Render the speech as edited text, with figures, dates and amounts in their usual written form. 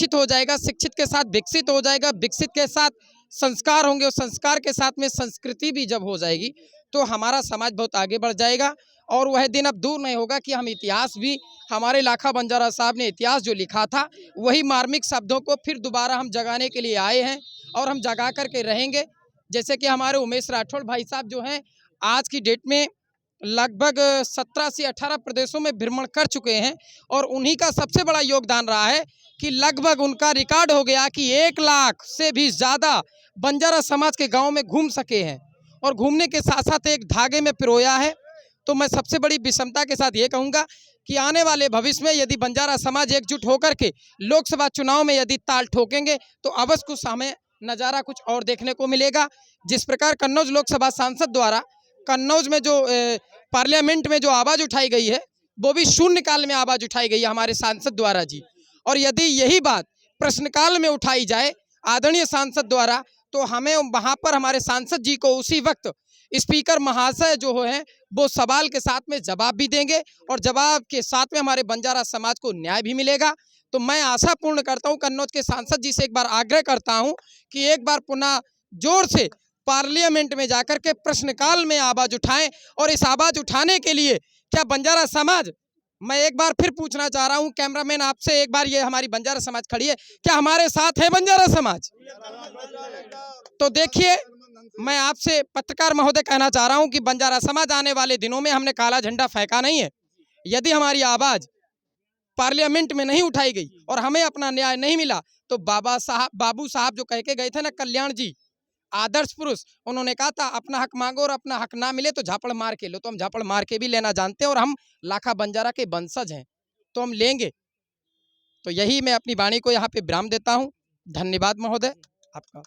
शिक्षित हो जाएगा, शिक्षित के साथ विकसित हो जाएगा, विकसित के साथ संस्कार होंगे और संस्कार के साथ में संस्कृति भी जब हो जाएगी तो हमारा समाज बहुत आगे बढ़ जाएगा। और वह दिन अब दूर नहीं होगा कि हम इतिहास भी, हमारे लाखा बंजारा साहब ने इतिहास जो लिखा था वही मार्मिक शब्दों को फिर दोबारा हम जगाने के लिए आए हैं और हम जगा करके रहेंगे। जैसे कि हमारे उमेश राठौड़ भाई साहब जो हैं आज की डेट में लगभग 17 से 18 प्रदेशों में भ्रमण कर चुके हैं और उन्हीं का सबसे बड़ा योगदान रहा है कि लगभग उनका रिकॉर्ड हो गया कि 1 लाख से भी ज़्यादा बंजारा समाज के गांव में घूम सके हैं और घूमने के साथ साथ एक धागे में पिरोया है। तो मैं सबसे बड़ी विषमता के साथ ये कहूँगा कि आने वाले भविष्य में यदि बंजारा समाज एकजुट होकर के लोकसभा चुनाव में यदि ताल ठोकेंगे तो अवश्य कुछ हमें नज़ारा कुछ और देखने को मिलेगा। जिस प्रकार कन्नौज लोकसभा सांसद द्वारा कन्नौज में जो पार्लियामेंट में जो आवाज़ उठाई गई है वो भी शून्यकाल में आवाज़ उठाई गई है हमारे सांसद द्वारा जी। और यदि यही बात प्रश्नकाल में उठाई जाए आदरणीय सांसद द्वारा तो हमें वहाँ पर हमारे सांसद जी को उसी वक्त स्पीकर महाशय जो है वो सवाल के साथ में जवाब भी देंगे और जवाब के साथ में हमारे बंजारा समाज को न्याय भी मिलेगा। तो मैं आशा पूर्ण करता हूँ, कन्नौज के सांसद जी से एक बार आग्रह करता हूँ कि एक बार पुनः जोर से पार्लियामेंट में जाकर के प्रश्नकाल में आवाज़ उठाएं। और इस आवाज़ उठाने के लिए क्या बंजारा समाज, मैं एक बार फिर पूछना चाह रहा हूं कैमरामैन आपसे, एक बार ये हमारी बंजारा समाज खड़ी है, क्या हमारे साथ है बंजारा समाज? तो देखिए मैं आपसे पत्रकार महोदय कहना चाह रहा हूं कि बंजारा समाज आने वाले दिनों में, हमने काला झंडा फेंका नहीं है। यदि हमारी आवाज़ पार्लियामेंट में नहीं उठाई गई और हमें अपना न्याय नहीं मिला तो बाबू साहब जो कह के गए थे ना, कल्याण जी आदर्श पुरुष, उन्होंने कहा था अपना हक मांगो और अपना हक ना मिले तो झापड़ मार के लो। तो हम झापड़ मार के भी लेना जानते हैं और हम लाखा बंजारा के वंशज हैं तो हम लेंगे। तो यही मैं अपनी वाणी को यहाँ पे विराम देता हूँ। धन्यवाद महोदय आपका।